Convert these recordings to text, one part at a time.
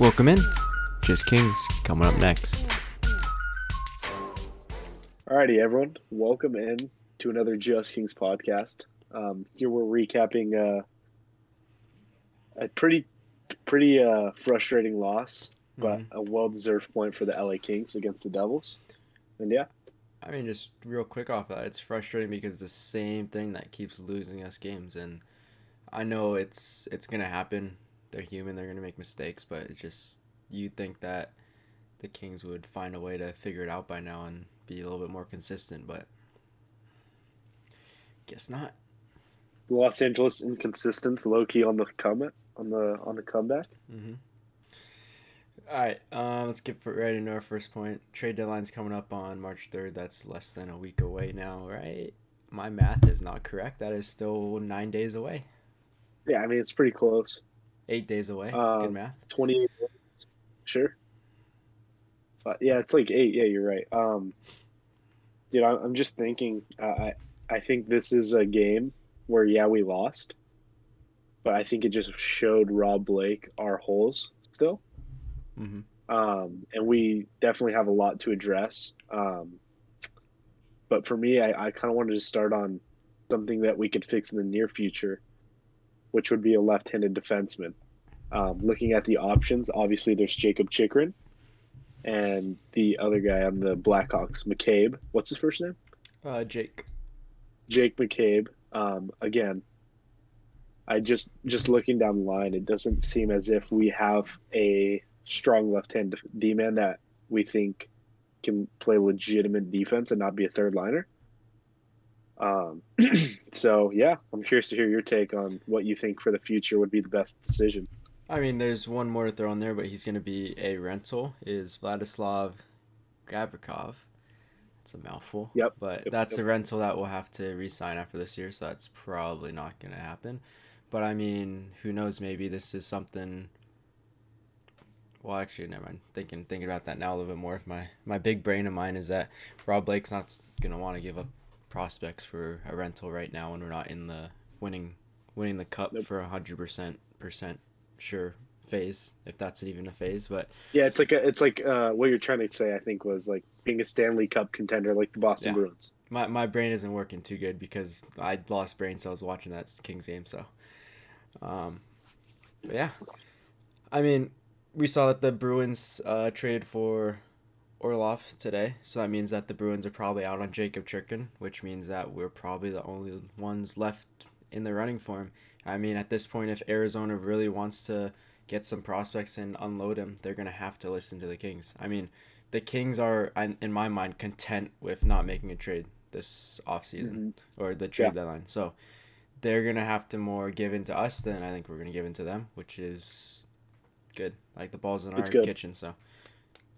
Welcome in. Just Kings coming up next. Alrighty, everyone. Welcome in to another Just Kings podcast. Here we're recapping a pretty frustrating loss, but Mhm. a well-deserved point for the LA Kings against the Devils. And yeah, I mean, just real quick off that, it's frustrating because it's the same thing that keeps losing us games, and I know it's gonna happen. They're human. They're gonna make mistakes, but it's just you'd think that the Kings would find a way to figure it out by now and be a little bit more consistent, but guess not. Los Angeles inconsistence, low key on the comeback on the comeback. Mm-hmm. All right, let's get right into our first point. Trade deadline's coming up on March 3rd. That's less than a week away now, right? My math is not correct. That is still 9 days away. Yeah, I mean it's pretty close. 8 days away. Good math. 28, sure. But yeah, it's like 8. Yeah, you're right. I'm just thinking. I think this is a game where we lost, but I think it just showed Rob Blake our holes still. Mm-hmm. And we definitely have a lot to address. But for me, I kind of wanted to start on something that we could fix in the near future, which would be a left-handed defenseman. Looking at the options, obviously there's Jacob Chikrin and the other guy on the Blackhawks, McCabe. What's his first name? Jake. Jake McCabe. Again, I just looking down the line, it doesn't seem as if we have a strong left-hand D-man that we think can play legitimate defense and not be a third liner. Um, so yeah, I'm curious to hear your take on what you think for the future would be the best decision. I mean, there's one more to throw in there, but he's going to be a rental. Is Vladislav Gavrikov. It's a mouthful, Yep. but Yep. that's Yep. a rental that we'll have to re-sign after this year, so that's probably not going to happen. But I mean, who knows? Maybe this is something. Well, actually, never mind. Thinking about that now a little bit more. If my big brain of mine is that Rob Blake's not gonna want to give up prospects for a rental right now when we're not in the winning the cup Nope. for 100% sure phase, if that's even a phase. But Yeah, it's like what you're trying to say. I think was like being a Stanley Cup contender, like the Boston yeah, Bruins. my brain isn't working too good because I lost brain cells watching that Kings game. So, um, but yeah, I mean, we saw that the Bruins traded for Orlov today, so that means that the Bruins are probably out on Jacob Chikrin, which means that we're probably the only ones left in the running for him. I mean, at this point, if Arizona really wants to get some prospects and unload him, they're going to have to listen to the Kings. I mean, the Kings are, in my mind, content with not making a trade this offseason Mm-hmm. or the Yeah, trade deadline. So they're going to have to more give in to us than I think we're going to give in to them, which is good. Like the ball's in it's our good. kitchen, so.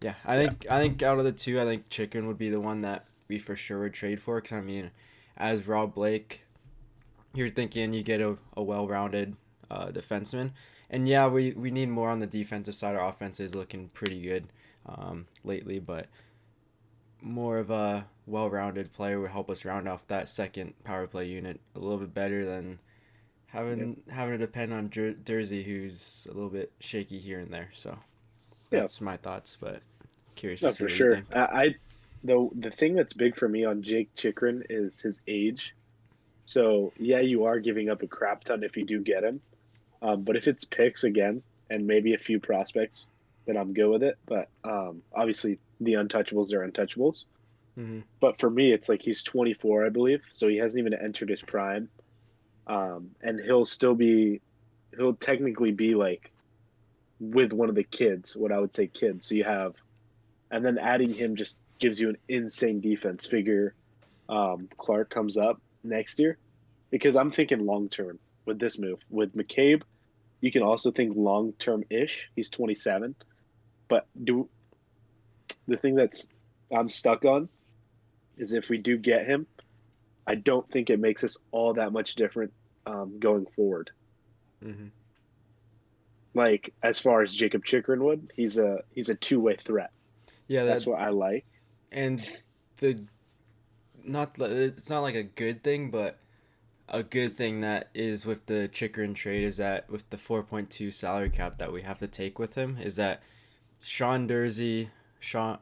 Yeah, I Yeah, think I think out of the two, I think Chicken would be the one that we for sure would trade for. Because I mean, as Rob Blake, you're thinking you get a well-rounded defenseman, and yeah, we need more on the defensive side. Our offense is looking pretty good lately, but more of a well-rounded player would help us round off that second power play unit a little bit better than yeah, having to depend on Jersey, who's a little bit shaky here and there. So yeah. that's my thoughts, but curious to No, see for what you sure. think. The thing that's big for me on Jake Chikrin is his age. So yeah, you are giving up a crap ton if you do get him. But if it's picks again and maybe a few prospects, then I'm good with it. But obviously the untouchables are untouchables. Mm-hmm. But for me, it's like he's 24, I believe, so he hasn't even entered his prime. And he'll technically be like with one of the kids, what I would say kids. So you have, and then adding him just gives you an insane defense. Figure Clark comes up next year because I'm thinking long term with this move with McCabe. You can also think long term ish. He's 27, but do the thing that's I'm stuck on is if we do get him, I don't think it makes us all that much different going forward. Mm-hmm. Like as far as Jacob Chikrin would, he's a two-way threat. Yeah, that That's what I like. and the not it's not like a good thing, but a good thing that is with the Chikrin trade is that with the 4.2 salary cap that we have to take with him is that Sean Dursey, Sean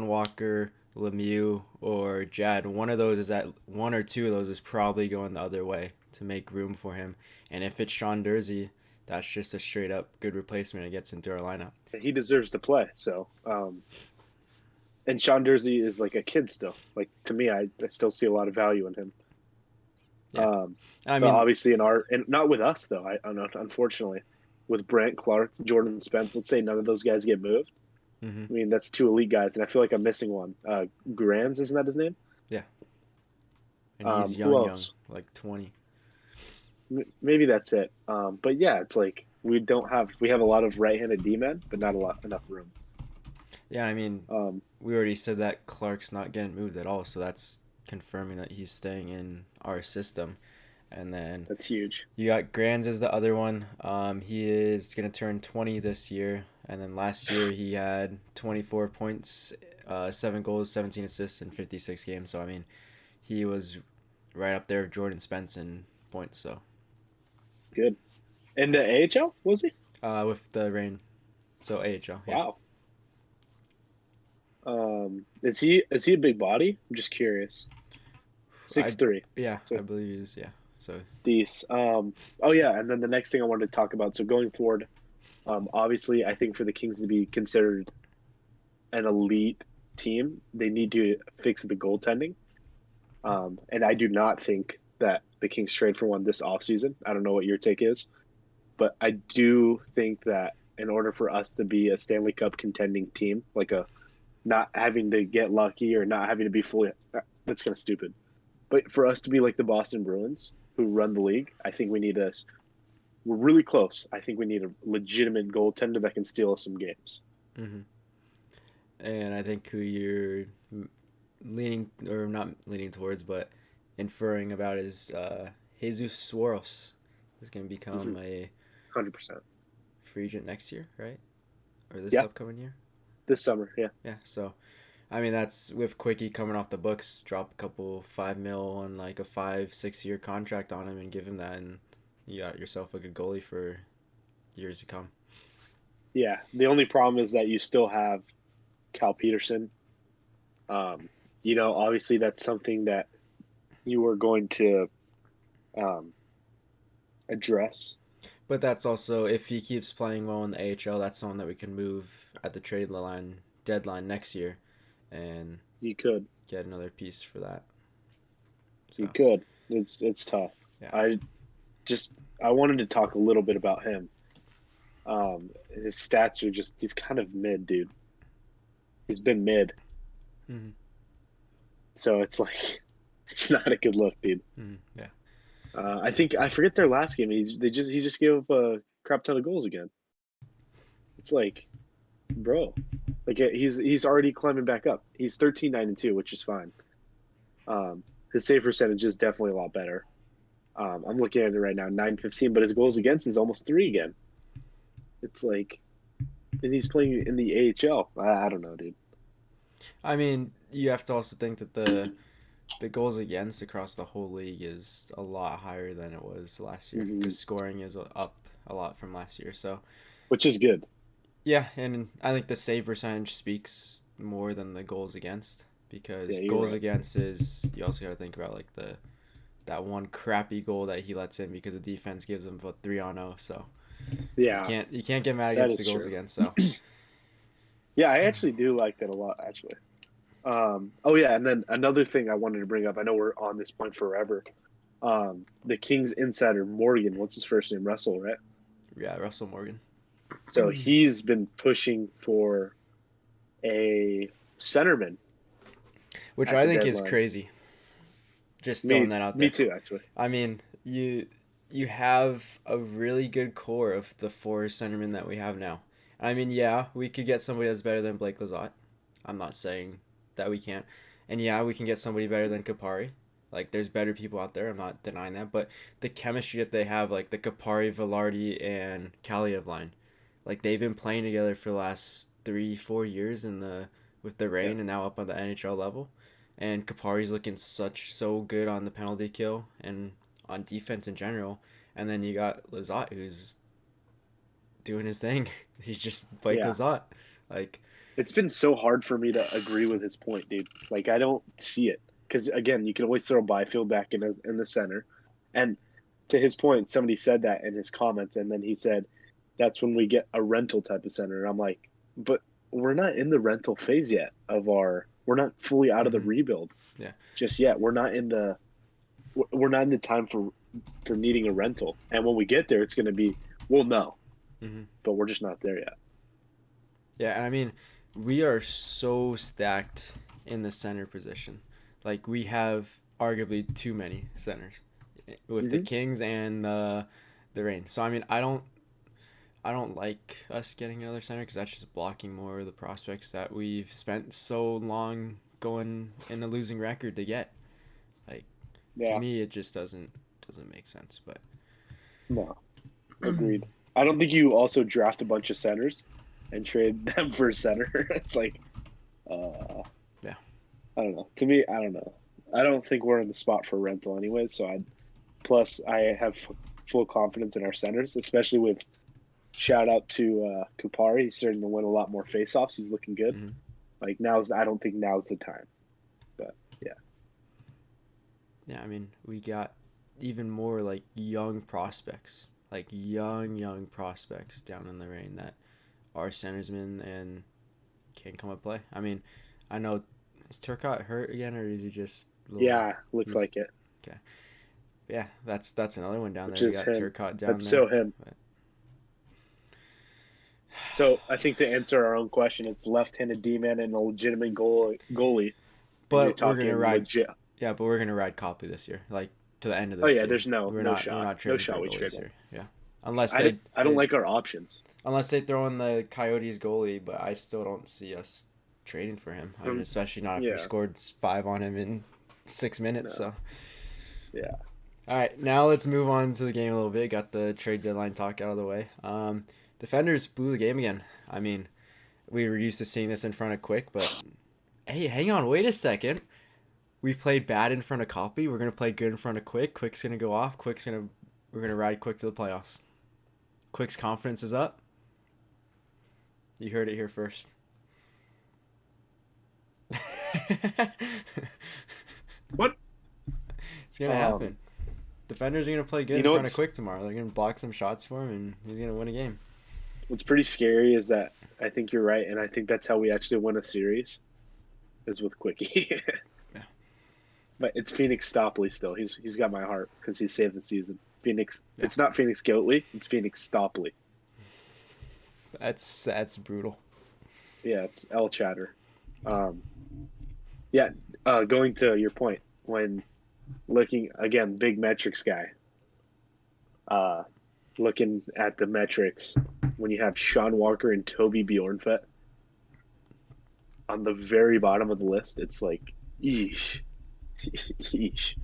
Walker, Lemieux, or Jad, one of those is that one or two of those is probably going the other way to make room for him. And if it's Sean Dursey, that's just a straight up good replacement. It gets into our lineup. He deserves to play. So, and Sean Dursey is like a kid still. Like to me, I still see a lot of value in him. Yeah, I But mean, obviously in our and not with us though. I don't know. Unfortunately, with Brant Clark, Jordan Spence, let's say none of those guys get moved. hmm I mean, that's two elite guys, and I feel like I'm missing one. Grams, isn't that his name? yeah, and he's Who young, else? like 20. Maybe that's it. But yeah, it's like we have a lot of right-handed D-men, but not a lot enough room. Yeah, I mean, Um, we already said that Clark's not getting moved at all, so that's confirming that he's staying in our system. And then that's huge. you got Grands as the other one. He is gonna turn 20 this year, and then last year he had 24 points, 7 goals, 17 assists in 56 games. So I mean, he was right up there with Jordan Spence in points. So Good. In the AHL, was he? with the Rain, so AHL, yeah, Wow. Is he a big body? I'm just curious. I 6'3". yeah, So I believe he's yeah. So these. Oh yeah, and then the next thing I wanted to talk about. So going forward, obviously, I think for the Kings to be considered an elite team, they need to fix the goaltending. And I do not think that the Kings trade for one this offseason. I don't know what your take is, but I do think that in order for us to be a Stanley Cup contending team, like a not having to get lucky or not having to be fully, that's kind of stupid. But for us to be like the Boston Bruins who run the league, I think we need a, we're really close. I think we need a legitimate goaltender that can steal us some games. hmm and I think who you're leaning or not leaning towards, but inferring about is Jesus Suarez is going to become a 100%. free agent next year, right? Or this Yeah, upcoming year? this summer. Yeah. Yeah. So, I mean, that's with Quickie coming off the books, drop a couple 5 mil on like a 5-6 year contract on him and give him that, and you got yourself a good goalie for years to come. Yeah. The only problem is that you still have Cal Peterson. Um, obviously that's something that you were going to um, address. But that's also if he keeps playing well in the AHL, that's someone that we can move at the trade line deadline next year, and You could. get another piece for that. You So could. It's tough. yeah. I just I wanted to talk a little bit about him. His stats are just he's kind of mid, dude. He's been mid, hmm so it's like it's not a good look, dude. Yeah. I think I forget their last game. He just gave up a crap ton of goals again. It's like, bro, like he's already climbing back up. He's 13-9-2, which is fine. His save percentage is definitely a lot better. I'm looking at it right now, 915, but his goals against is almost three again. It's like, and he's playing in the AHL. I don't know, dude. I mean, you have to also think that the goals against across the whole league is a lot higher than it was last year Hmm. because scoring is up a lot from last year. So Which is good. yeah, and I think the save percentage speaks more than the goals against Yeah, because you're goals right. against is you also got to think about like the that one crappy goal that he lets in because the defense gives him about 3-0. So Yeah, you can't get mad that against the is goals true. against. So Yeah, I actually do like that a lot, actually. Oh yeah, and then another thing I wanted to bring up. I know we're on this point forever. The Kings insider Morgan, what's his first name? Russell, right? yeah, Russell Morgan, So he's been pushing for a centerman which at I the think is deadline. crazy. Just throwing Me, that out me there. too, actually. I mean, you have a really good core of the four centermen that we have now. I mean, yeah, we could get somebody that's better than Blake Lazat. I'm not saying that we can't. And yeah, we can get somebody better than Kapari. Like, there's better people out there. I'm not denying that. But the chemistry that they have, like the Kapari, Velarde, and Kaliev line, like they've been playing together for the last 3-4 years in the with the Yeah, Rain and now up on the NHL level. And Kapari's looking so good on the penalty kill and on defense in general. And then you got Lizotte, who's doing his thing. He's just Blake Yeah. Lizotte. Like, It's been so hard for me to agree with his point, dude. Like I don't see it because again, you can always throw Byfield back in the center, and to his point, somebody said that in his comments, and then he said that's when we get a rental type of center. And I'm like, but we're not in the rental phase yet of our. We're not fully out of the mm-hmm. rebuild Yeah. just yet. We're not in the time for needing a rental. And when we get there, it's going to be well, no, Mm-hmm. but we're just not there yet. Yeah, and I mean, we are so stacked in the center position. Like we have arguably too many centers with the Mm-hmm. Kings and the Reign. So I mean, I don't like us getting another center because that's just blocking more of the prospects that we've spent so long going in a losing record to get. Like to Yeah, me, it just doesn't make sense. But no, agreed. I don't think you also draft a bunch of centers and trade them for a center. It's like, uh, yeah, I don't know. To me, I don't know. I don't think we're in the spot for rental anyway. So I have full confidence in our centers, especially with shout out to Kupari. He's starting to win a lot more faceoffs. He's looking good. hmm Like I don't think now's the time. But yeah, yeah. I mean, we got even more like young prospects, like young prospects down in the Reign that are centersmen and can come and play. I mean, I know is Turcotte hurt again or is he just a little? yeah, looks He's like it. okay. Yeah, that's another one down Which there. We is got him. Turcotte down That's there. so him. But So I think to answer our own question, it's left-handed D-man and a legitimate goalie. And you're but we're gonna talking ride. legit. Yeah, but we're gonna ride Copley this year, like to the end of Oh this yeah, year. there's no We're no not shot. No trading for shot a we goalie trade this him. year. Yeah, unless I don't like our options. unless they throw in the Coyotes goalie, but I still don't see us trading for him. I mean, From especially not if we yeah, scored 5 on him in 6 minutes. no, So, yeah. all right, now let's move on to the game a little bit. Got the trade deadline talk out of the way. Defenders blew the game again. I mean, we were used to seeing this in front of Quick, but hey, hang on, wait a second. We played bad in front of Copley. We're gonna play good in front of Quick. Quick's gonna go off. We're gonna ride Quick to the playoffs. Quick's confidence is up. You heard it here first. What? It's gonna happen. Defenders are gonna play good You in know front of what's Quick tomorrow. They're gonna block some shots for him, and he's gonna win a game. what's pretty scary is that I think you're right, and I think that's how we actually win a series, is with Quickie. Yeah. But it's Phoenix Stopley still. He's got my heart because he saved the season. Phoenix. Yeah. It's not Phoenix Goatley. It's Phoenix Stopley. That's brutal. Yeah, it's L Chatter. Um, yeah. Going to your point, when looking again, big metrics guy. Uh, looking at the metrics, when you have Sean Walker and Toby Bjornfett on the very bottom of the list, it's like, eesh, eesh.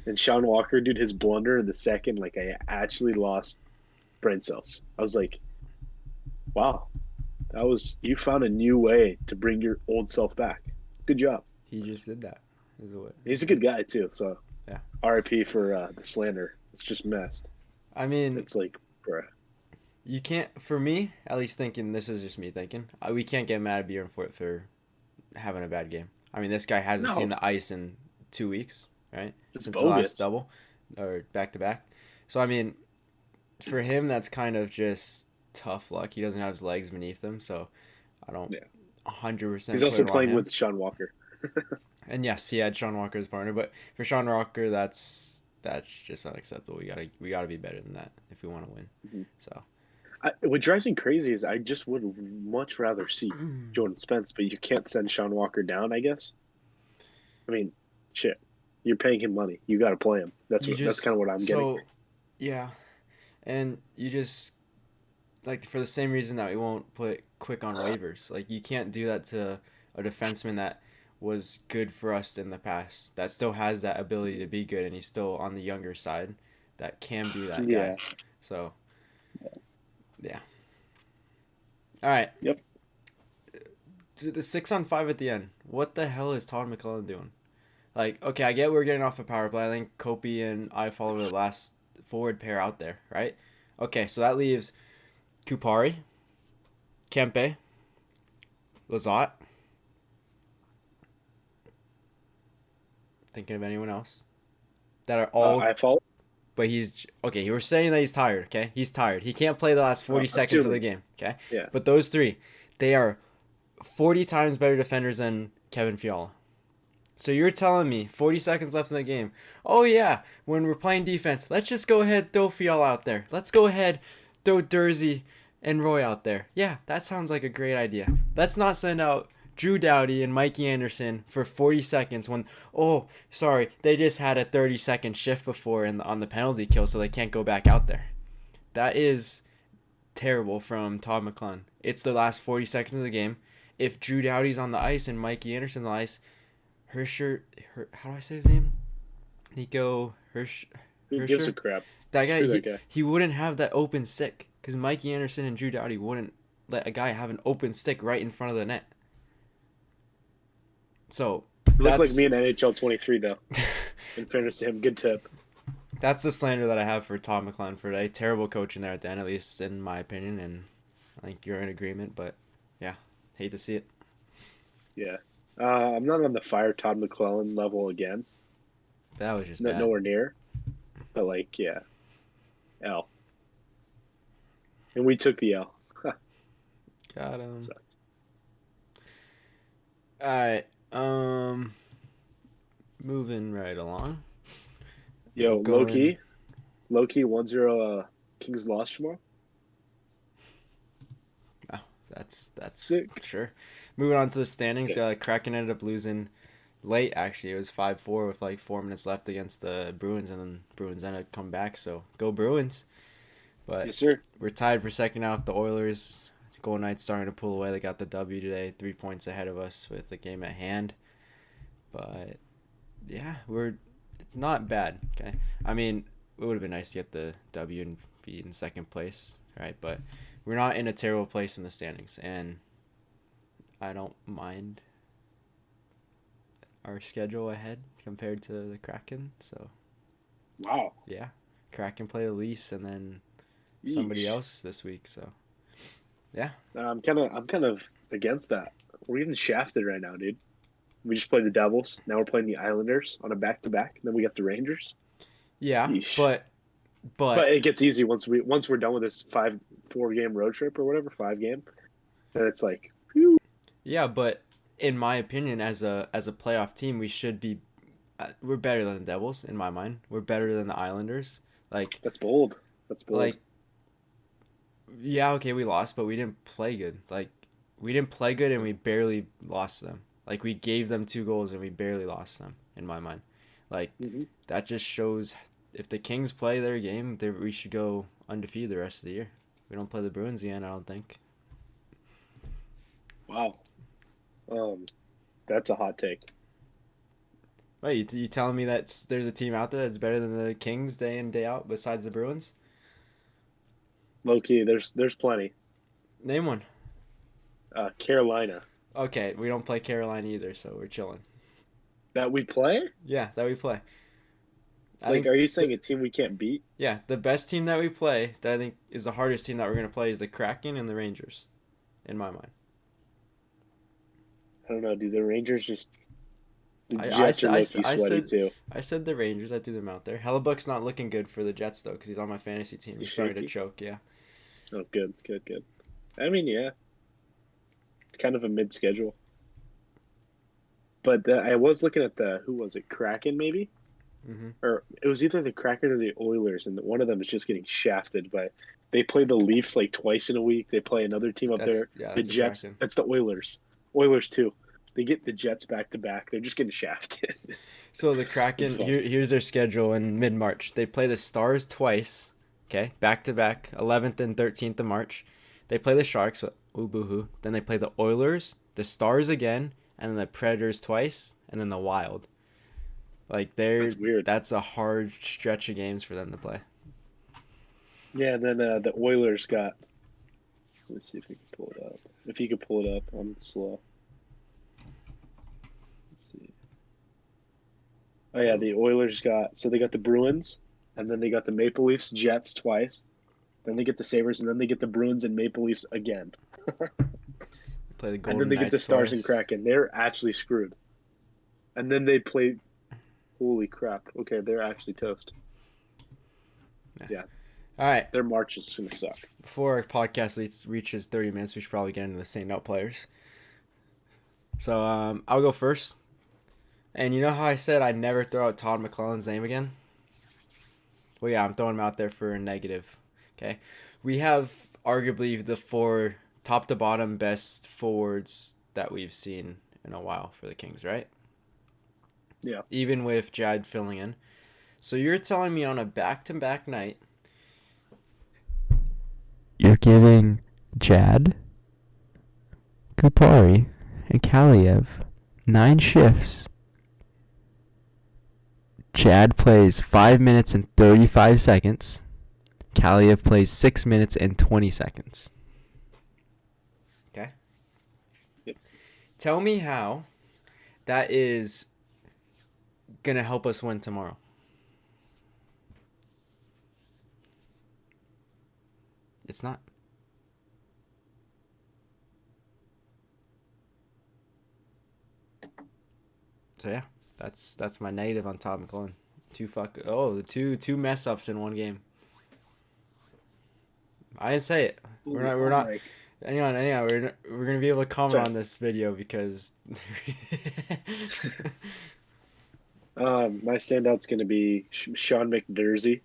And Sean Walker, dude, his blunder in the second, like I actually lost brain cells. I was like, wow, you found a new way to bring your old self back. Good job. He just did that. He's a good guy too. So, Yeah. RIP for the slander. It's just messed. I mean, It's like, bruh. you can't. For me, at least thinking this is just me thinking. We can't get mad at Bjorn for having a bad game. I mean, this guy hasn't No. seen the ice in 2 weeks, right? It's Since the bogus. last double or back to back. So I mean, for him, that's kind of just tough luck. He doesn't have his legs beneath him, so I don't Yeah. 100%. He's also put it on playing him. with Sean Walker. And yes, he had Sean Walker as partner, but for Sean Walker, that's just unacceptable. We gotta be better than that if we want to win. Mhm. So What drives me crazy is I just would much rather see Jordan Spence, but you can't send Sean Walker down, I guess. I mean, shit. You're paying him money. You got to play him. That's kind of what I'm getting. Yeah, and you just like for the same reason that we won't put Quick on waivers. Like you can't do that to a defenseman that was good for us in the past. That still has that ability to be good, and he's still on the younger side. That can be that Yeah. guy. So, yeah. All right. Yep. The 6-on-5 at the end. What the hell is Todd McClellan doing? Like, okay, I get we're getting off a power play. I think Kopi and Iafallo were the last forward pair out there, right? Okay, so that leaves Kupari, Kempe, Lazat. Thinking of anyone else that are all. I follow. But he's okay. You were saying that he's tired. Okay, he's tired. He can't play the last 40 seconds of the Assuming. game. Okay, Yeah. but those three, they are 40 times better defenders than Kevin Fiala. So you're telling me 40 seconds left in the game. Oh yeah, when we're playing defense, let's just go ahead throw Fiala out there. Let's go ahead throw Dursey and Roy out there. Yeah, that sounds like a great idea. Let's not send out Drew Doughty and Mikey Anderson for 40 seconds when, oh, sorry, they just had a 30-second shift before on the penalty kill, so they can't go back out there. That is terrible from Todd McClellan. It's the last 40 seconds of the game. If Drew Doughty's on the ice and Mikey Anderson on the ice, how do I say his name? Nico Who gives a Hersher? crap? That guy, Screw that guy. he wouldn't have that open stick because Mikey Anderson and Drew Doughty wouldn't let a guy have an open stick right in front of the net. So You look like that's me in NHL 23 though. In fairness to him, good tip. that's the slander that I have for Todd McClellan for today. Terrible coaching there at the end, at least in my opinion, and I think you're in agreement. But yeah, hate to see it. Yeah. I'm not on the fire Todd McClellan level again. That was just Not bad. nowhere near. But like, yeah. L. And we took the L. Got him. Sucks. All right. Moving right along. Yo, Going- Loki 1-0 Kings lost tomorrow. That's Sick. sure. Moving on to the standings. Yeah. Kraken ended up losing late. Actually, it was 5-4 with like 4 minutes left against the Bruins, and then Bruins ended up come back. So go Bruins! But Yes, sir. we're tied for second now with the Oilers. Golden Knights starting to pull away. They got the W today, 3 points ahead of us with the game at hand. But yeah, it's not bad. Okay, I mean it would have been nice to get the W and be in second place, right? But we're not in a terrible place in the standings, and I don't mind our schedule ahead compared to the Kraken. So Wow. yeah, Kraken play the Leafs and then somebody Yeesh. else this week. So yeah, I'm kind of against that. We're getting shafted right now, dude. We just played the Devils. Now we're playing the Islanders on a back-to-back. Then we got the Rangers. yeah, Yeesh. but But it gets easy once we're done with this 4 game road trip or whatever, 5 game. Then it's like, whew. yeah, but in my opinion, as a playoff team, we should be. We're better than the Devils in my mind. We're better than the Islanders. Like That's bold. That's bold. like yeah, okay, we lost, but we didn't play good. Like we didn't play good, and we barely lost them. Like we gave them 2 goals, and we barely lost them. In my mind, like Mhm. that just shows if the Kings play their game, we should go undefeated the rest of the year. We don't play the Bruins again, I don't think. Wow. That's a hot take. Wait, you telling me that there's a team out there that's better than the Kings day in day out besides the Bruins? Low key, there's plenty. Name one. Carolina Okay, we don't play Carolina either, so we're chilling. that we play. Yeah, that we play. I Like, think are you saying a team we can't beat? yeah, the best team that we play that I think is the hardest team that we're gonna play is the Kraken and the Rangers, in my mind. I don't know. Do the Rangers just? The I Jets are I low-key I sweaty said too. I said the Rangers. I threw them out there. Hellebuck's not looking good for the Jets though, because he's on my fantasy team. He's starting to shaky? choke. Yeah. Oh, good. I mean, yeah, it's kind of a mid-schedule. But I was looking at who was it? Kraken maybe, Mhm. or it was either the Kraken or the Oilers, and one of them is just getting shafted. But they play the Leafs like twice in a week. They play another team up there. The That's a Jets. Kraken. That's the Oilers. Oilers too. They get the Jets back to back. They're just getting shafted. So the Kraken, It's fun. here's their schedule in mid-March. They play the Stars twice, okay, back-to-back, 11th and 13th of March. They play the Sharks, ooh boo-hoo. Then they play the Oilers, the Stars again, and then the Predators twice, and then the Wild. Like That's weird. that's a hard stretch of games for them to play. Yeah, and then the Oilers got. Let's see if we can pull it up. If you could pull it up, I'm slow. Let's see. Oh yeah, the Oilers they got the Bruins, and then they got the Maple Leafs, Jets twice. Then they get the Sabres, and then they get the Bruins and Maple Leafs again. Play the And then Golden they get the Knights Stars and twice. Kraken. They're actually screwed. And then they play. Holy crap! Okay, they're actually toast. Yeah. Yeah, All right. their March is gonna suck. Before our podcast reaches 30 minutes, we should probably get into the St. Note players. So I'll go first. And you know how I said I'd never throw out Todd McClellan's name again? Well, yeah, I'm throwing him out there for a negative. Okay. We have arguably the four top to bottom best forwards that we've seen in a while for the Kings, right? Yeah. Even with Jad filling in. So you're telling me on a back-to-back night, you're giving Jad, Kupari, and Kaliev 9 shifts. Jad plays 5 minutes and 35 seconds. Kaliev plays 6 minutes and 20 seconds. Okay? Yep. Tell me how that is going to help us win tomorrow. It's not. So yeah, that's my negative on Todd McClellan. Two mess ups in one game. I didn't say it. We're not. Hang on. We're gonna be able to comment on this video because. My standout's gonna be Sean McDersey.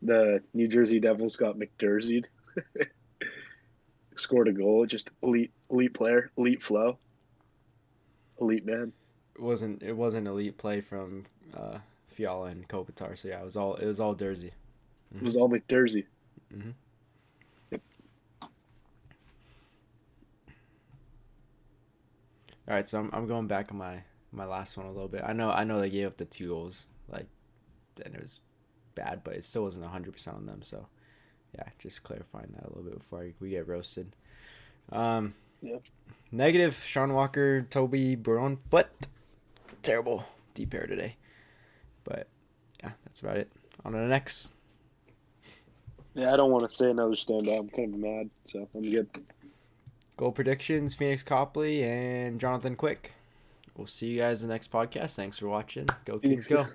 The New Jersey Devils got McDerzied. Scored a goal. Just elite player, elite flow, elite man. It wasn't elite play from Fiala and Kopitar. So yeah, it was all Dersey. Mm-hmm. It was all McDersey. Mm-hmm. Yep. All right, so I'm going back on my last one a little bit. I know they gave up the 2 goals, and it was bad, but it still wasn't 100% on them. So yeah, just clarifying that a little bit before we get roasted. Yeah. Negative, Sean Walker, Toby Brown, but terrible deep pair today. But yeah, that's about it. On to the next. Yeah, I don't want to say another standout. I'm kind of mad, so I'm good. Goal predictions, Phoenix Copley and Jonathan Quick. We'll see you guys in the next podcast. Thanks for watching. Go Kings, go.